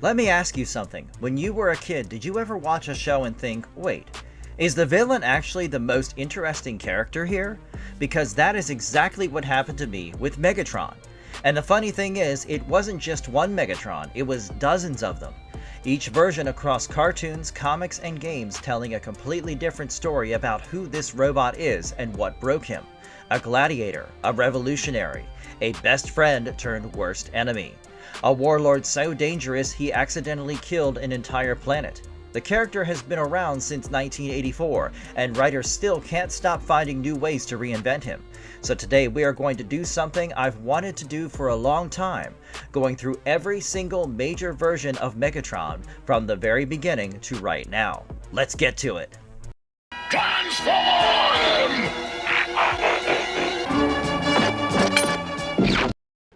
Let me ask you something. When you were a kid, did you ever watch a show and think, wait, is the villain actually the most interesting character here? Because that is exactly what happened to me with Megatron. And the funny thing is, it wasn't just one Megatron, it was dozens of them. Each version across cartoons, comics, and games telling a completely different story about who this robot is and what broke him. A gladiator, a revolutionary, a best friend turned worst enemy. A warlord so dangerous he accidentally killed an entire planet. The character has been around since 1984, and writers still can't stop finding new ways to reinvent him. So today we are going to do something I've wanted to do for a long time, going through every single major version of Megatron from the very beginning to right now. Let's get to it! Transform!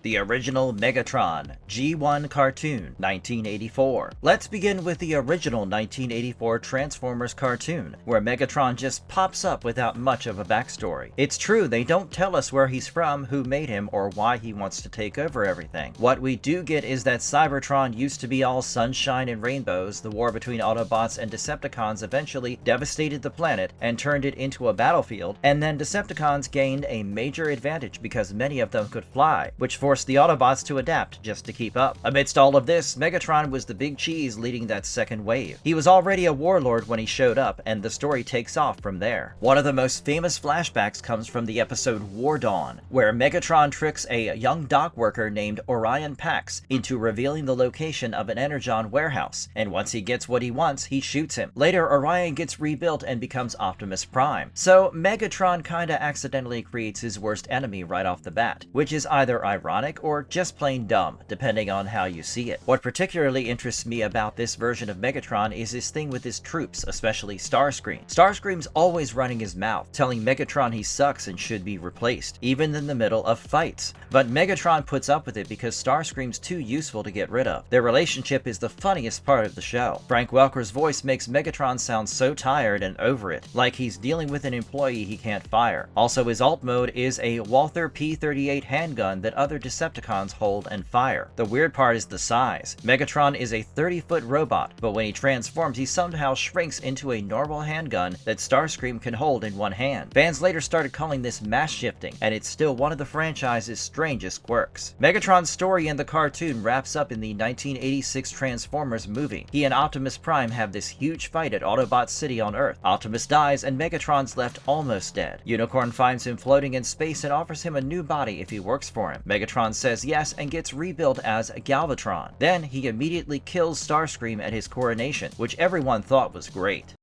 The original Megatron, G1 cartoon, 1984. Let's begin with the original 1984 Transformers cartoon, where Megatron just pops up without much of a backstory. It's true, they don't tell us where he's from, who made him, or why he wants to take over everything. What we do get is that Cybertron used to be all sunshine and rainbows, the war between Autobots and Decepticons eventually devastated the planet and turned it into a battlefield, and then Decepticons gained a major advantage because many of them could fly, which forced the Autobots to adapt just to keep up. Amidst all of this, Megatron was the big cheese leading that second wave. He was already a warlord when he showed up, and the story takes off from there. One of the most famous flashbacks comes from the episode War Dawn, where Megatron tricks a young dock worker named Orion Pax into revealing the location of an Energon warehouse, and once he gets what he wants, he shoots him. Later, Orion gets rebuilt and becomes Optimus Prime. So Megatron kinda accidentally creates his worst enemy right off the bat, which is either ironic or just plain dumb, depending on how you see it. What particularly interests me about this version of Megatron is his thing with his troops, especially Starscream. Starscream's always running his mouth, telling Megatron he sucks and should be replaced, even in the middle of fights. But Megatron puts up with it because Starscream's too useful to get rid of. Their relationship is the funniest part of the show. Frank Welker's voice makes Megatron sound so tired and over it, like he's dealing with an employee he can't fire. Also, his alt mode is a Walther P-38 handgun that other Decepticons hold and fire. The weird part is the size. Megatron is a 30-foot robot, but when he transforms, he somehow shrinks into a normal handgun that Starscream can hold in one hand. Fans later started calling this mass shifting, and it's still one of the franchise's strangest quirks. Megatron's story in the cartoon wraps up in the 1986 Transformers movie. He and Optimus Prime have this huge fight at Autobot City on Earth. Optimus dies, and Megatron's left almost dead. Unicorn finds him floating in space and offers him a new body if he works for him. Megatron says yes and gets rebuilt as Galvatron. Then he immediately kills Starscream at his coronation, which everyone thought was great.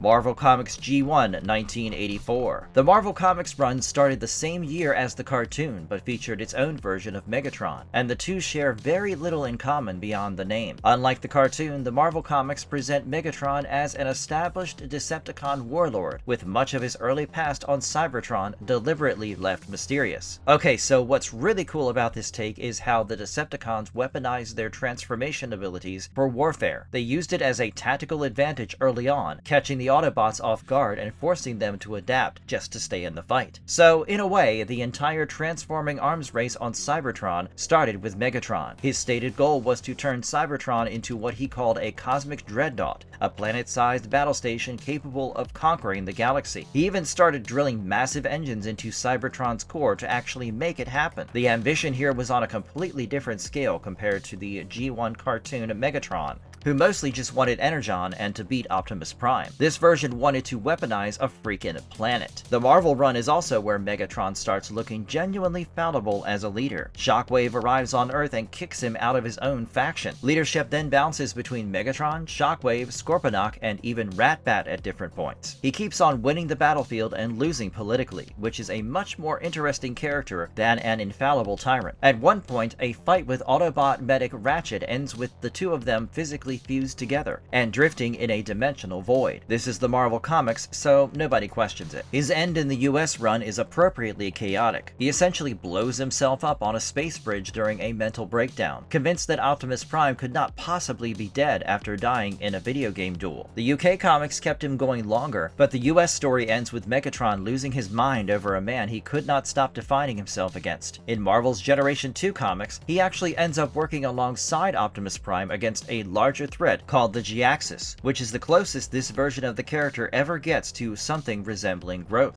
Marvel Comics G1 1984. The Marvel Comics run started the same year as the cartoon, but featured its own version of Megatron, and the two share very little in common beyond the name. Unlike the cartoon, the Marvel Comics present Megatron as an established Decepticon warlord, with much of his early past on Cybertron deliberately left mysterious. Okay, so what's really cool about this take is how the Decepticons weaponized their transformation abilities for warfare. They used it as a tactical advantage early on, catching the Autobots off guard and forcing them to adapt just to stay in the fight. So, in a way, the entire transforming arms race on Cybertron started with Megatron. His stated goal was to turn Cybertron into what he called a cosmic dreadnought, a planet-sized battle station capable of conquering the galaxy. He even started drilling massive engines into Cybertron's core to actually make it happen. The ambition here was on a completely different scale compared to the G1 cartoon Megatron, who mostly just wanted Energon and to beat Optimus Prime. This version wanted to weaponize a freaking planet. The Marvel run is also where Megatron starts looking genuinely fallible as a leader. Shockwave arrives on Earth and kicks him out of his own faction. Leadership then bounces between Megatron, Shockwave, Scorponok, and even Ratbat at different points. He keeps on winning the battlefield and losing politically, which is a much more interesting character than an infallible tyrant. At one point, a fight with Autobot medic Ratchet ends with the two of them physically magically fused together and drifting in a dimensional void. This is the Marvel Comics, so nobody questions it. His end in the US run is appropriately chaotic. He essentially blows himself up on a space bridge during a mental breakdown, convinced that Optimus Prime could not possibly be dead after dying in a video game duel. The UK comics kept him going longer, but the US story ends with Megatron losing his mind over a man he could not stop defining himself against. In Marvel's Generation 2 comics, he actually ends up working alongside Optimus Prime against a larger threat called the G-Axis, which is the closest this version of the character ever gets to something resembling growth.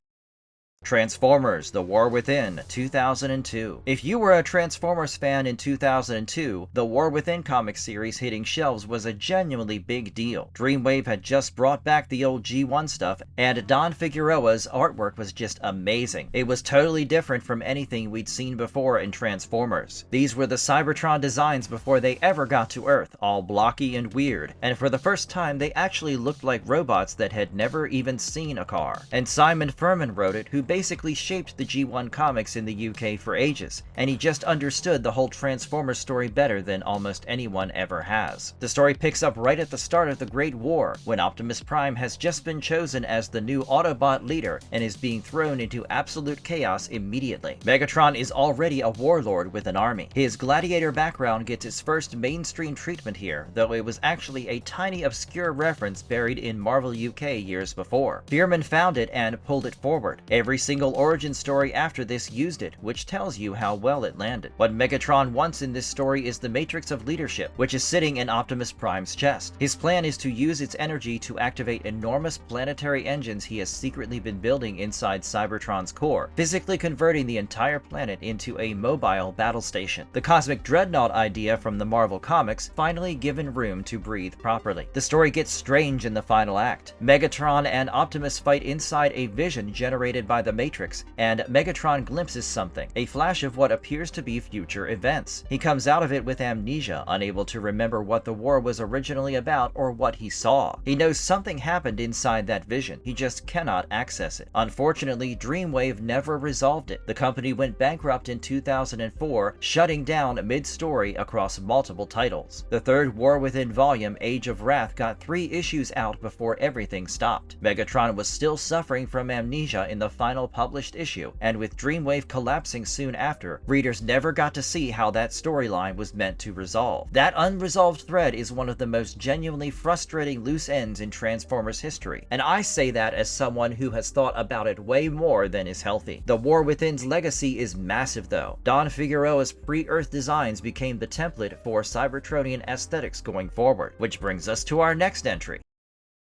Transformers: The War Within, 2002. If you were a Transformers fan in 2002, the War Within comic series hitting shelves was a genuinely big deal. Dreamwave had just brought back the old G1 stuff, and Don Figueroa's artwork was just amazing. It was totally different from anything we'd seen before in Transformers. These were the Cybertron designs before they ever got to Earth, all blocky and weird, and for the first time they actually looked like robots that had never even seen a car. And Simon Furman wrote it, who basically shaped the G1 comics in the UK for ages, and he just understood the whole Transformers story better than almost anyone ever has. The story picks up right at the start of the Great War, when Optimus Prime has just been chosen as the new Autobot leader and is being thrown into absolute chaos immediately. Megatron is already a warlord with an army. His gladiator background gets its first mainstream treatment here, though it was actually a tiny obscure reference buried in Marvel UK years before. Bierman found it and pulled it forward. Every single origin story after this used it, which tells you how well it landed. What Megatron wants in this story is the Matrix of Leadership, which is sitting in Optimus Prime's chest. His plan is to use its energy to activate enormous planetary engines he has secretly been building inside Cybertron's core, physically converting the entire planet into a mobile battle station. The cosmic dreadnought idea from the Marvel Comics finally given room to breathe properly. The story gets strange in the final act. Megatron and Optimus fight inside a vision generated by the Matrix, and Megatron glimpses something, a flash of what appears to be future events. He comes out of it with amnesia, unable to remember what the war was originally about or what he saw. He knows something happened inside that vision, he just cannot access it. Unfortunately, Dreamwave never resolved it. The company went bankrupt in 2004, shutting down mid-story across multiple titles. The third War Within volume, Age of Wrath, got 3 issues out before everything stopped. Megatron was still suffering from amnesia in the final published issue, and with Dreamwave collapsing soon after, readers never got to see how that storyline was meant to resolve. That unresolved thread is one of the most genuinely frustrating loose ends in Transformers history, and I say that as someone who has thought about it way more than is healthy. The War Within's legacy is massive though. Don Figueroa's pre-Earth designs became the template for Cybertronian aesthetics going forward, which brings us to our next entry.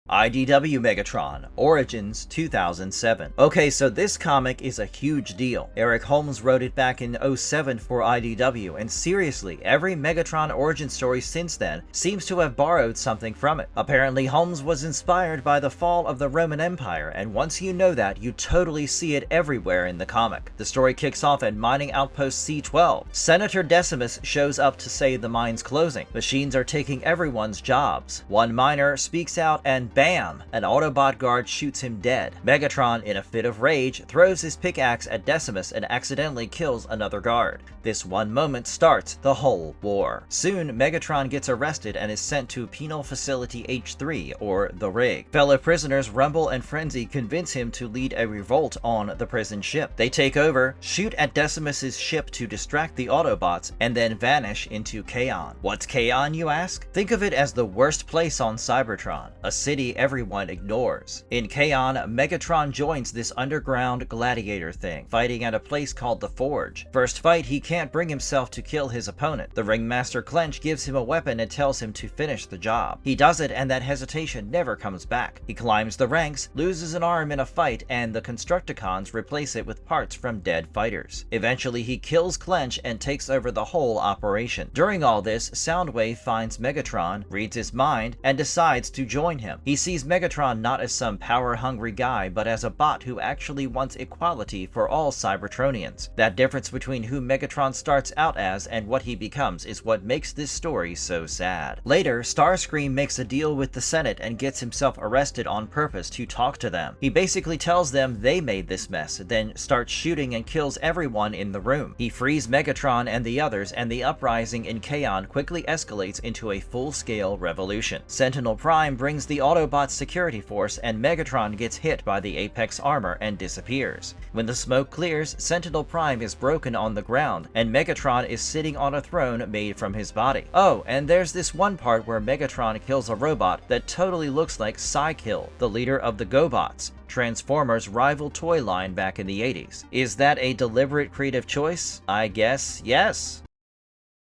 IDW Megatron, Origins 2007. Okay, so this comic is a huge deal. Eric Holmes wrote it back in 07 for IDW, and seriously, every Megatron origin story since then seems to have borrowed something from it. Apparently, Holmes was inspired by the fall of the Roman Empire, and once you know that, you totally see it everywhere in the comic. The story kicks off at Mining Outpost C12. Senator Decimus shows up to say the mine's closing. Machines are taking everyone's jobs. One miner speaks out and bam! An Autobot guard shoots him dead. Megatron, in a fit of rage, throws his pickaxe at Decimus and accidentally kills another guard. This one moment starts the whole war. Soon, Megatron gets arrested and is sent to Penal Facility H3, or the Rig. Fellow prisoners Rumble and Frenzy convince him to lead a revolt on the prison ship. They take over, shoot at Decimus's ship to distract the Autobots, and then vanish into Kaon. What's Kaon, you ask? Think of it as the worst place on Cybertron, a city everyone ignores. In Kaon, Megatron joins this underground gladiator thing, fighting at a place called the Forge. First fight, he can't bring himself to kill his opponent. The Ringmaster Clench gives him a weapon and tells him to finish the job. He does it, and that hesitation never comes back. He climbs the ranks, loses an arm in a fight, and the Constructicons replace it with parts from dead fighters. Eventually, he kills Clench and takes over the whole operation. During all this, Soundwave finds Megatron, reads his mind, and decides to join him. He sees Megatron not as some power-hungry guy, but as a bot who actually wants equality for all Cybertronians. That difference between who Megatron starts out as and what he becomes is what makes this story so sad. Later, Starscream makes a deal with the Senate and gets himself arrested on purpose to talk to them. He basically tells them they made this mess, then starts shooting and kills everyone in the room. He frees Megatron and the others, and the uprising in Kaon quickly escalates into a full-scale revolution. Sentinel Prime brings the Autobots' security force, and Megatron gets hit by the Apex armor and disappears. When the smoke clears, Sentinel Prime is broken on the ground, and Megatron is sitting on a throne made from his body. Oh, and there's this one part where Megatron kills a robot that totally looks like Psykill, the leader of the GoBots, Transformers' rival toy line back in the 80s. Is that a deliberate creative choice? I guess yes.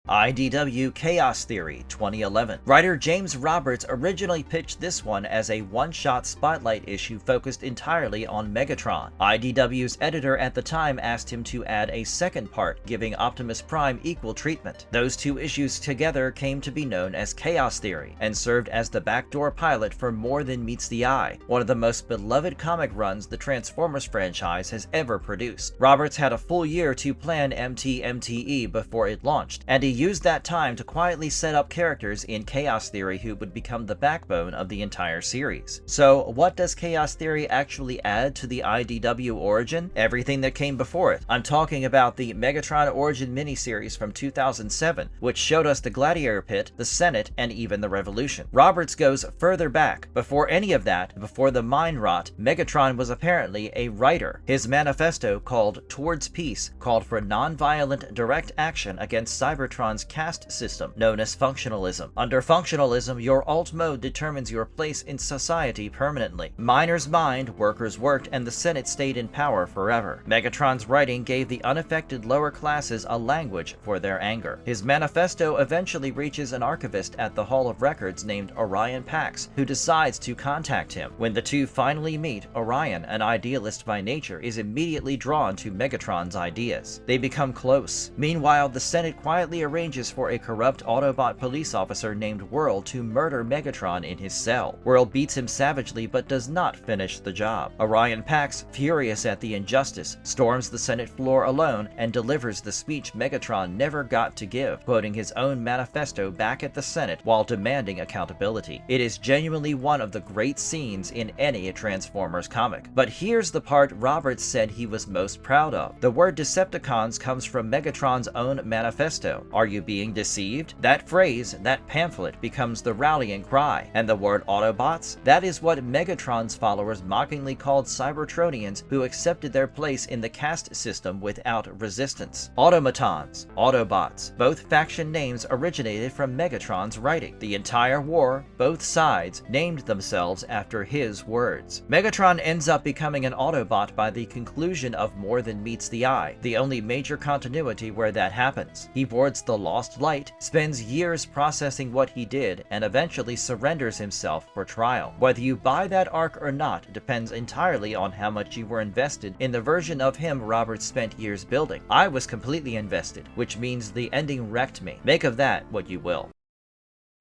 IDW Chaos Theory 2011. Writer James Roberts originally pitched this one as a one-shot spotlight issue focused entirely on Megatron. IDW's editor at the time asked him to add a second part, giving Optimus Prime equal treatment. Those two issues together came to be known as Chaos Theory, and served as the backdoor pilot for More Than Meets the Eye, one of the most beloved comic runs the Transformers franchise has ever produced. Roberts had a full year to plan MTMTE before it launched, and he used that time to quietly set up characters in Chaos Theory who would become the backbone of the entire series. So what does Chaos Theory actually add to the IDW origin? Everything that came before it. I'm talking about the Megatron Origin miniseries from 2007, which showed us the Gladiator Pit, the Senate, and even the Revolution. Roberts goes further back. Before any of that, before the Mind Rot, Megatron was apparently a writer. His manifesto, called Towards Peace, called for non-violent direct action against Cybertron's caste system, known as functionalism. Under functionalism, your alt mode determines your place in society permanently. Miners mined, workers worked, and the Senate stayed in power forever. Megatron's writing gave the unaffected lower classes a language for their anger. His manifesto eventually reaches an archivist at the Hall of Records named Orion Pax, who decides to contact him. When the two finally meet, Orion, an idealist by nature, is immediately drawn to Megatron's ideas. They become close. Meanwhile, the Senate quietly arranges for a corrupt Autobot police officer named Whirl to murder Megatron in his cell. Whirl beats him savagely but does not finish the job. Orion Pax, furious at the injustice, storms the Senate floor alone and delivers the speech Megatron never got to give, quoting his own manifesto back at the Senate while demanding accountability. It is genuinely one of the great scenes in any Transformers comic. But here's the part Roberts said he was most proud of. The word Decepticons comes from Megatron's own manifesto. Are you being deceived? That phrase, that pamphlet, becomes the rallying cry. And the word Autobots? That is what Megatron's followers mockingly called Cybertronians who accepted their place in the caste system without resistance. Automatons, Autobots, both faction names originated from Megatron's writing. The entire war, both sides, named themselves after his words. Megatron ends up becoming an Autobot by the conclusion of More Than Meets the Eye, the only major continuity where that happens. He boards the Lost Light, spends years processing what he did, and eventually surrenders himself for trial. Whether you buy that arc or not depends entirely on how much you were invested in the version of him Roberts spent years building. I was completely invested, which means the ending wrecked me. Make of that what you will.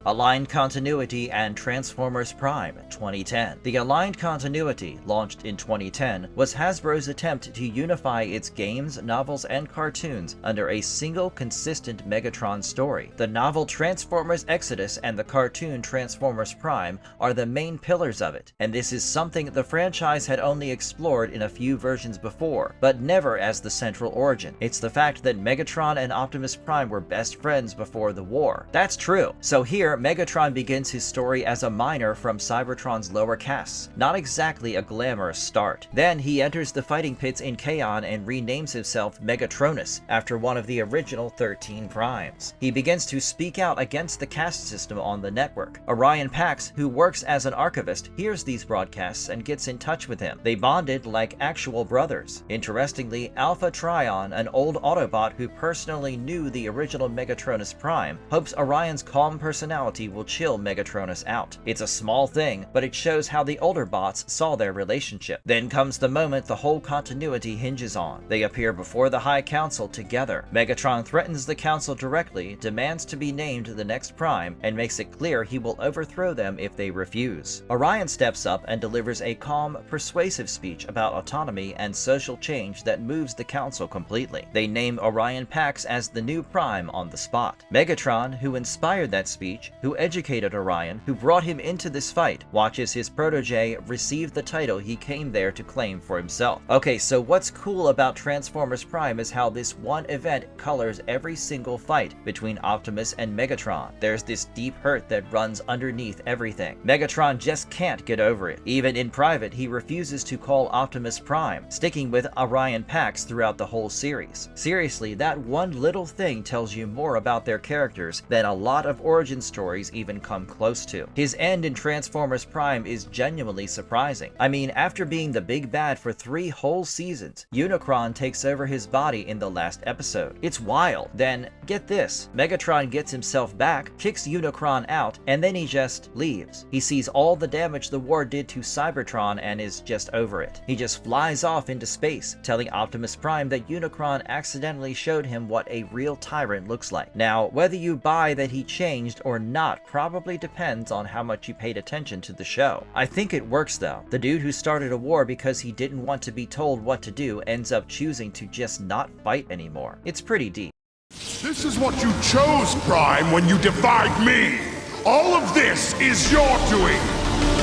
Aligned Continuity and Transformers Prime 2010. The Aligned Continuity, launched in 2010, was Hasbro's attempt to unify its games, novels, and cartoons under a single consistent Megatron story. The novel Transformers Exodus and the cartoon Transformers Prime are the main pillars of it, and this is something the franchise had only explored in a few versions before, but never as the central origin. It's the fact that Megatron and Optimus Prime were best friends before the war. That's true. So here, Megatron begins his story as a miner from Cybertron's lower castes. Not exactly a glamorous start. Then he enters the fighting pits in Kaon and renames himself Megatronus, after one of the original 13 primes. He begins to speak out against the caste system on the network. Orion Pax, who works as an archivist, hears these broadcasts and gets in touch with him. They bonded like actual brothers. Interestingly, Alpha Trion, an old Autobot who personally knew the original Megatronus Prime, hopes Orion's calm personality personality will chill Megatronus out. It's a small thing, but it shows how the older bots saw their relationship. Then comes the moment the whole continuity hinges on. They appear before the High Council together. Megatron threatens the Council directly, demands to be named the next Prime, and makes it clear he will overthrow them if they refuse. Orion steps up and delivers a calm, persuasive speech about autonomy and social change that moves the Council completely. They name Orion Pax as the new Prime on the spot. Megatron, who inspired that speech, who educated Orion, who brought him into this fight, watches his protege receive the title he came there to claim for himself. Okay, so what's cool about Transformers Prime is how this one event colors every single fight between Optimus and Megatron. There's this deep hurt that runs underneath everything. Megatron just can't get over it. Even in private, he refuses to call Optimus Prime, sticking with Orion Pax throughout the whole series. Seriously, that one little thing tells you more about their characters than a lot of origin stories even come close to. His end in Transformers Prime is genuinely surprising. I mean, after being the big bad for 3 whole seasons, Unicron takes over his body in the last episode. It's wild. Then, get this, Megatron gets himself back, kicks Unicron out, and then he just leaves. He sees all the damage the war did to Cybertron and is just over it. He just flies off into space, telling Optimus Prime that Unicron accidentally showed him what a real tyrant looks like. Now, whether you buy that he changed or not probably depends on how much you paid attention to the show. I think it works though. The dude who started a war because he didn't want to be told what to do ends up choosing to just not fight anymore. It's pretty deep. This is what you chose, Prime, when you defied me! All of this is your doing!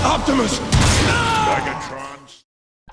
Optimus! Megatron!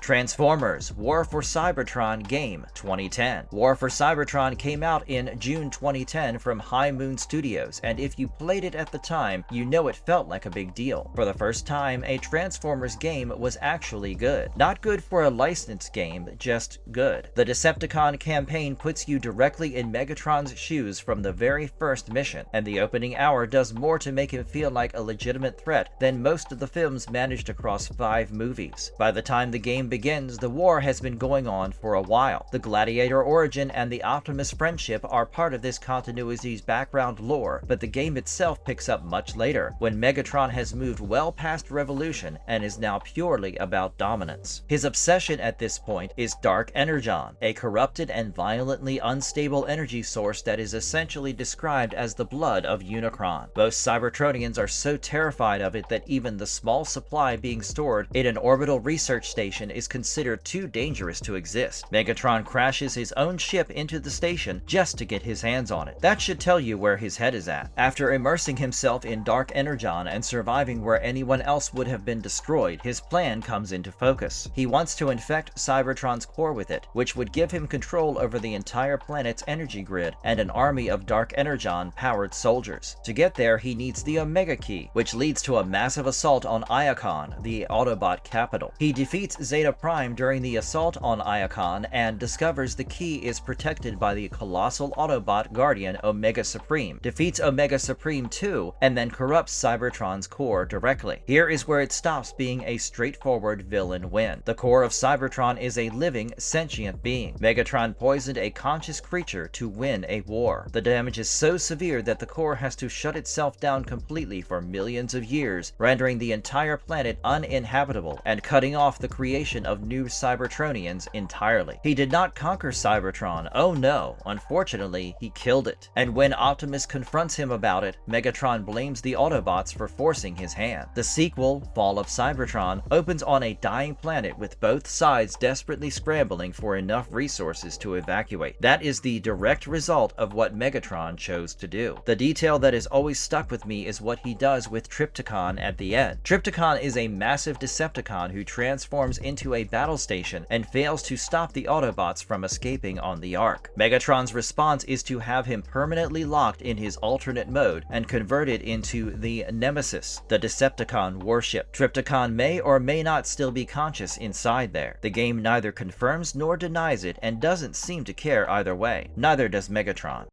Transformers War for Cybertron Game 2010. War for Cybertron came out in June 2010 from High Moon Studios, and if you played it at the time, you know it felt like a big deal. For the first time, a Transformers game was actually good. Not good for a licensed game, just good. The Decepticon campaign puts you directly in Megatron's shoes from the very first mission, and the opening hour does more to make him feel like a legitimate threat than most of the films managed across 5 movies. By the time the game begins, the war has been going on for a while. The Gladiator origin and the Optimus friendship are part of this continuity's background lore, but the game itself picks up much later, when Megatron has moved well past revolution and is now purely about dominance. His obsession at this point is Dark Energon, a corrupted and violently unstable energy source that is essentially described as the blood of Unicron. Most Cybertronians are so terrified of it that even the small supply being stored in an orbital research station is considered too dangerous to exist. Megatron crashes his own ship into the station just to get his hands on it. That should tell you where his head is at. After immersing himself in Dark Energon and surviving where anyone else would have been destroyed, his plan comes into focus. He wants to infect Cybertron's core with it, which would give him control over the entire planet's energy grid and an army of Dark Energon-powered soldiers. To get there, he needs the Omega Key, which leads to a massive assault on Iacon, the Autobot capital. He defeats Zeta Prime during the assault on Iacon and discovers the key is protected by the colossal Autobot guardian Omega Supreme, defeats Omega Supreme too, and then corrupts Cybertron's core directly. Here is where it stops being a straightforward villain win. The core of Cybertron is a living, sentient being. Megatron poisoned a conscious creature to win a war. The damage is so severe that the core has to shut itself down completely for millions of years, rendering the entire planet uninhabitable and cutting off the creation of new Cybertronians entirely. He did not conquer Cybertron, oh no, unfortunately he killed it. And when Optimus confronts him about it, Megatron blames the Autobots for forcing his hand. The sequel, Fall of Cybertron, opens on a dying planet with both sides desperately scrambling for enough resources to evacuate. That is the direct result of what Megatron chose to do. The detail that has always stuck with me is what he does with Trypticon at the end. Trypticon is a massive Decepticon who transforms into a battle station and fails to stop the Autobots from escaping on the Ark. Megatron's response is to have him permanently locked in his alternate mode and converted into the Nemesis, the Decepticon warship. Trypticon may or may not still be conscious inside there. The game neither confirms nor denies it and doesn't seem to care either way. Neither does Megatron.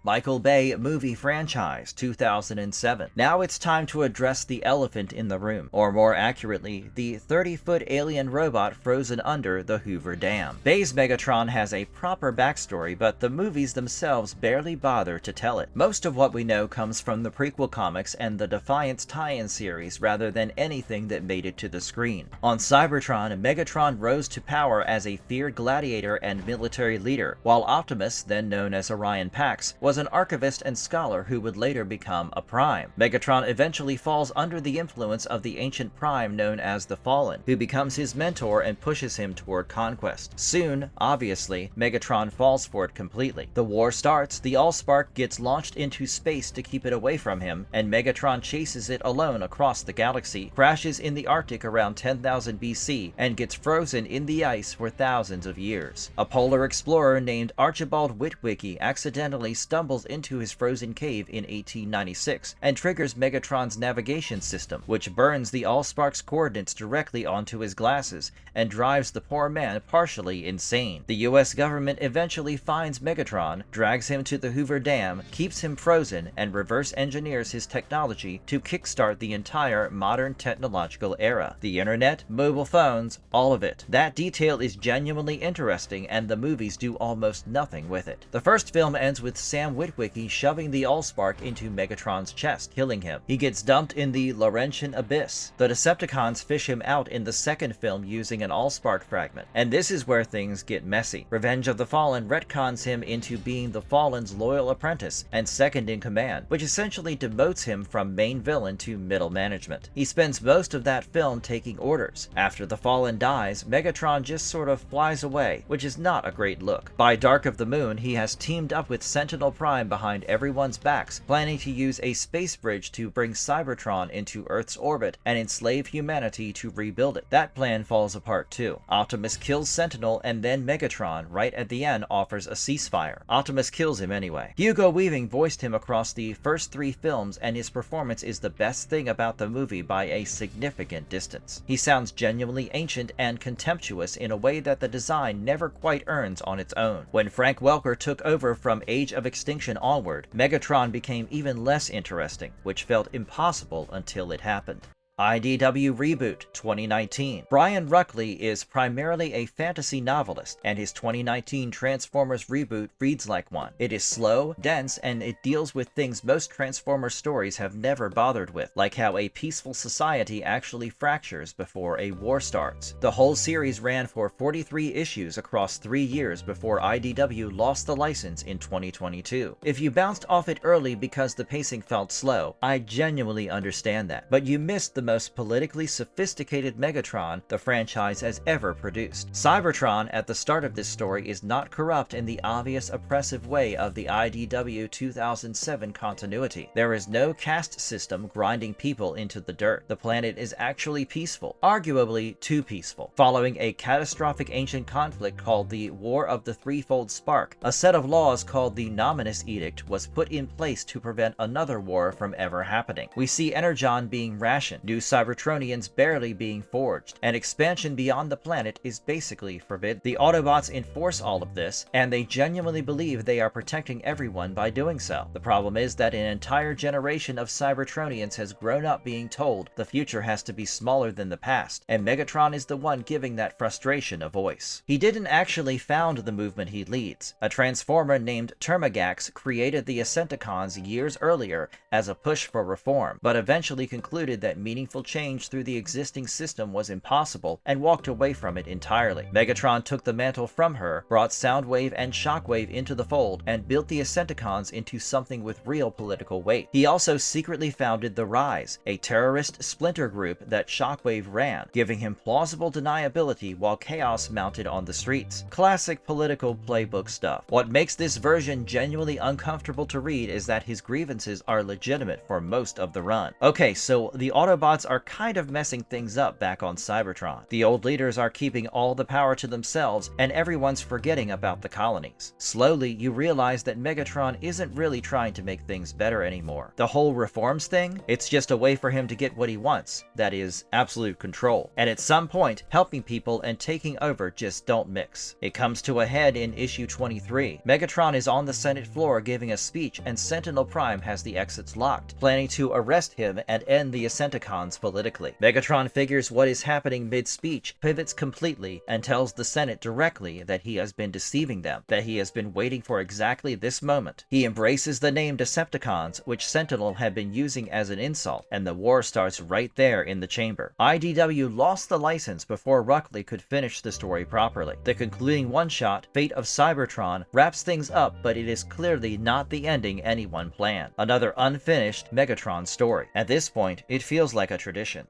Michael Bay movie franchise, 2007. Now it's time to address the elephant in the room, or more accurately, the 30-foot alien robot frozen under the Hoover Dam. Bay's Megatron has a proper backstory, but the movies themselves barely bother to tell it. Most of what we know comes from the prequel comics and the Defiance tie-in series rather than anything that made it to the screen. On Cybertron, Megatron rose to power as a feared gladiator and military leader, while Optimus, then known as Orion Pax, was an archivist and scholar who would later become a Prime. Megatron eventually falls under the influence of the ancient Prime known as the Fallen, who becomes his mentor and pushes him toward conquest. Soon, obviously, Megatron falls for it completely. The war starts, the Allspark gets launched into space to keep it away from him, and Megatron chases it alone across the galaxy, crashes in the Arctic around 10,000 BC, and gets frozen in the ice for thousands of years. A polar explorer named Archibald Witwicky accidentally stumbles into his frozen cave in 1896 and triggers Megatron's navigation system, which burns the Allspark's coordinates directly onto his glasses and drives the poor man partially insane. The US government eventually finds Megatron, drags him to the Hoover Dam, keeps him frozen, and reverse engineers his technology to kickstart the entire modern technological era. The internet, mobile phones, all of it. That detail is genuinely interesting, and the movies do almost nothing with it. The first film ends with Sam Witwicky shoving the Allspark into Megatron's chest, killing him. He gets dumped in the Laurentian Abyss. The Decepticons fish him out in the second film using an Allspark fragment, and this is where things get messy. Revenge of the Fallen retcons him into being the Fallen's loyal apprentice and second in command, which essentially demotes him from main villain to middle management. He spends most of that film taking orders. After the Fallen dies, Megatron just sort of flies away, which is not a great look. By Dark of the Moon, he has teamed up with Sentinel Prime behind everyone's backs, planning to use a space bridge to bring Cybertron into Earth's orbit and enslave humanity to rebuild it. That plan falls apart too. Optimus kills Sentinel, and then Megatron, right at the end, offers a ceasefire. Optimus kills him anyway. Hugo Weaving voiced him across the first 3 films, and his performance is the best thing about the movie by a significant distance. He sounds genuinely ancient and contemptuous in a way that the design never quite earns on its own. When Frank Welker took over from Age of Extinction onward, Megatron became even less interesting, which felt impossible until it happened. IDW Reboot 2019. Brian Ruckley is primarily a fantasy novelist, and his 2019 Transformers reboot reads like one. It is slow, dense, and it deals with things most Transformers stories have never bothered with, like how a peaceful society actually fractures before a war starts. The whole series ran for 43 issues across 3 years before IDW lost the license in 2022. If you bounced off it early because the pacing felt slow, I genuinely understand that, but you missed the most politically sophisticated Megatron the franchise has ever produced. Cybertron at the start of this story is not corrupt in the obvious oppressive way of the IDW 2007 continuity. There is no caste system grinding people into the dirt. The planet is actually peaceful, arguably too peaceful. Following a catastrophic ancient conflict called the War of the Threefold Spark, a set of laws called the Nominus Edict was put in place to prevent another war from ever happening. We see Energon being rationed, new Cybertronians barely being forged, and expansion beyond the planet is basically forbidden. The Autobots enforce all of this, and they genuinely believe they are protecting everyone by doing so. The problem is that an entire generation of Cybertronians has grown up being told the future has to be smaller than the past, and Megatron is the one giving that frustration a voice. He didn't actually found the movement he leads. A Transformer named Termagax created the Ascenticons years earlier as a push for reform, but eventually concluded that meaningful change through the existing system was impossible and walked away from it entirely. Megatron took the mantle from her, brought Soundwave and Shockwave into the fold, and built the Ascenticons into something with real political weight. He also secretly founded the Rise, a terrorist splinter group that Shockwave ran, giving him plausible deniability while chaos mounted on the streets. Classic political playbook stuff. What makes this version genuinely uncomfortable to read is that his grievances are legitimate for most of the run. Okay, so the Autobots Autobots are kind of messing things up back on Cybertron. The old leaders are keeping all the power to themselves, and everyone's forgetting about the colonies. Slowly, you realize that Megatron isn't really trying to make things better anymore. The whole reforms thing, it's just a way for him to get what he wants, that is, absolute control. And at some point, helping people and taking over just don't mix. It comes to a head in issue 23. Megatron is on the Senate floor giving a speech, and Sentinel Prime has the exits locked, planning to arrest him and end the Decepticons politically. Megatron figures what is happening mid-speech, pivots completely, and tells the Senate directly that he has been deceiving them, that he has been waiting for exactly this moment. He embraces the name Decepticons, which Sentinel had been using as an insult, and the war starts right there in the chamber. IDW lost the license before Ruckley could finish the story properly. The concluding one-shot, Fate of Cybertron, wraps things up, but it is clearly not the ending anyone planned. Another unfinished Megatron story. At this point, it feels like a tradition.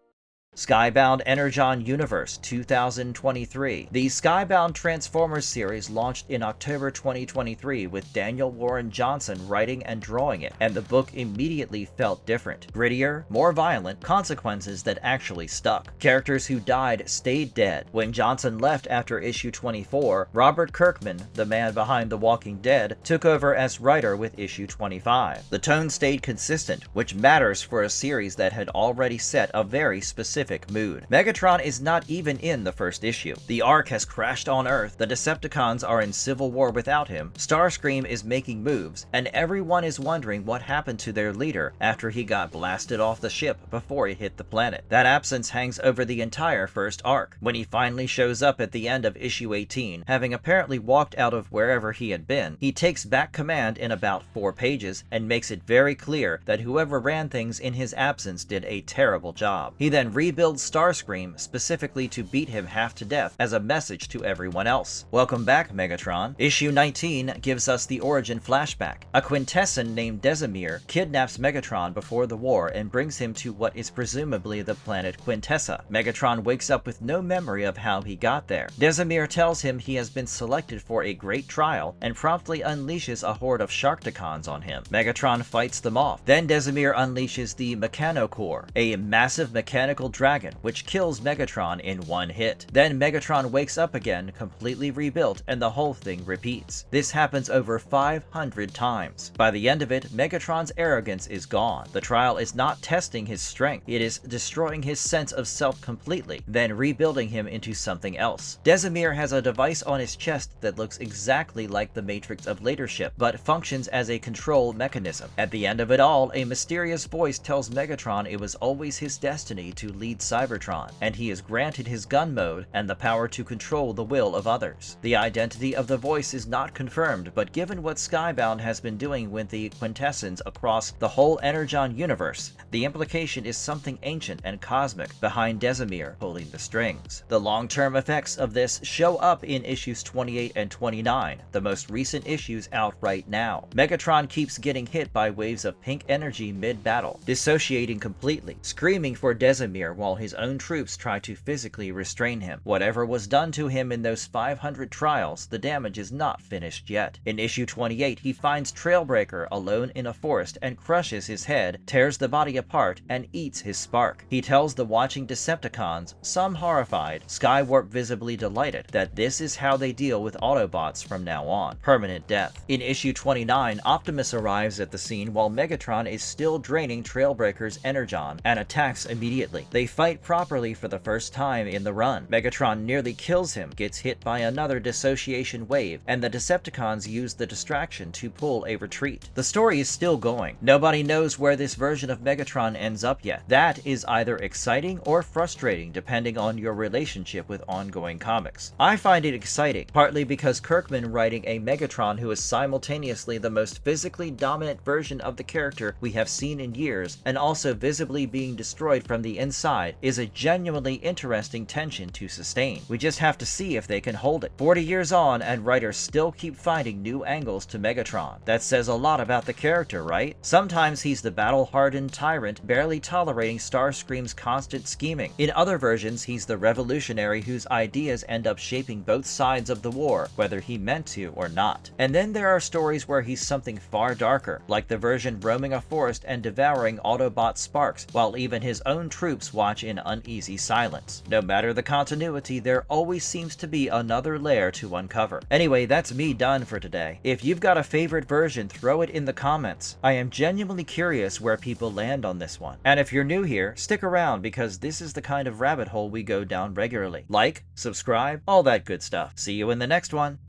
Skybound Energon Universe 2023. The Skybound Transformers series launched in October 2023 with Daniel Warren Johnson writing and drawing it, and the book immediately felt different. Grittier, more violent, consequences that actually stuck. Characters who died stayed dead. When Johnson left after issue 24, Robert Kirkman, the man behind The Walking Dead, took over as writer with issue 25. The tone stayed consistent, which matters for a series that had already set a very specific mood. Megatron is not even in the first issue. The Ark has crashed on Earth, the Decepticons are in civil war without him, Starscream is making moves, and everyone is wondering what happened to their leader after he got blasted off the ship before it hit the planet. That absence hangs over the entire first arc. When he finally shows up at the end of issue 18, having apparently walked out of wherever he had been, he takes back command in about 4 pages and makes it very clear that whoever ran things in his absence did a terrible job. He then rebuilds Starscream specifically to beat him half to death as a message to everyone else. Welcome back, Megatron. Issue 19 gives us the origin flashback. A quintesson named Desimir kidnaps Megatron before the war and brings him to what is presumably the planet Quintessa. Megatron wakes up with no memory of how he got there. Desimir tells him he has been selected for a great trial and promptly unleashes a horde of Sharkticons on him. Megatron fights them off. Then Desimir unleashes the Mechanocore, a massive mechanical dragon which kills Megatron in one hit. Then Megatron wakes up again, completely rebuilt, and the whole thing repeats. This happens over 500 times. By the end of it, Megatron's arrogance is gone. The trial is not testing his strength, it is destroying his sense of self completely, then rebuilding him into something else. Desimir has a device on his chest that looks exactly like the Matrix of Leadership, but functions as a control mechanism. At the end of it all, a mysterious voice tells Megatron it was always his destiny to lead Cybertron, and he is granted his gun mode and the power to control the will of others. The identity of the voice is not confirmed, but given what Skybound has been doing with the quintessence across the whole Energon universe, the implication is something ancient and cosmic behind Desimir pulling the strings. The long-term effects of this show up in issues 28 and 29, the most recent issues out right now. Megatron keeps getting hit by waves of pink energy mid-battle, dissociating completely, screaming for Desimir while his own troops try to physically restrain him. Whatever was done to him in those 500 trials, the damage is not finished yet. In issue 28, he finds Trailbreaker alone in a forest and crushes his head, tears the body apart, and eats his spark. He tells the watching Decepticons, some horrified, Skywarp visibly delighted, that this is how they deal with Autobots from now on. Permanent death. In issue 29, Optimus arrives at the scene while Megatron is still draining Trailbreaker's energon and attacks immediately. They fight properly for the first time in the run. Megatron nearly kills him, gets hit by another dissociation wave, and the Decepticons use the distraction to pull a retreat. The story is still going. Nobody knows where this version of Megatron ends up yet. That is either exciting or frustrating depending on your relationship with ongoing comics. I find it exciting, partly because Kirkman writing a Megatron who is simultaneously the most physically dominant version of the character we have seen in years, and also visibly being destroyed from the inside side is a genuinely interesting tension to sustain. We just have to see if they can hold it. 40 years on, and writers still keep finding new angles to Megatron. That says a lot about the character, right? Sometimes he's the battle-hardened tyrant barely tolerating Starscream's constant scheming. In other versions, he's the revolutionary whose ideas end up shaping both sides of the war, whether he meant to or not. And then there are stories where he's something far darker, like the version roaming a forest and devouring Autobot sparks, while even his own troops watch in uneasy silence. No matter the continuity, there always seems to be another layer to uncover. Anyway, that's me done for today. If you've got a favorite version, throw it in the comments. I am genuinely curious where people land on this one. And if you're new here, stick around because this is the kind of rabbit hole we go down regularly. Like, subscribe, all that good stuff. See you in the next one.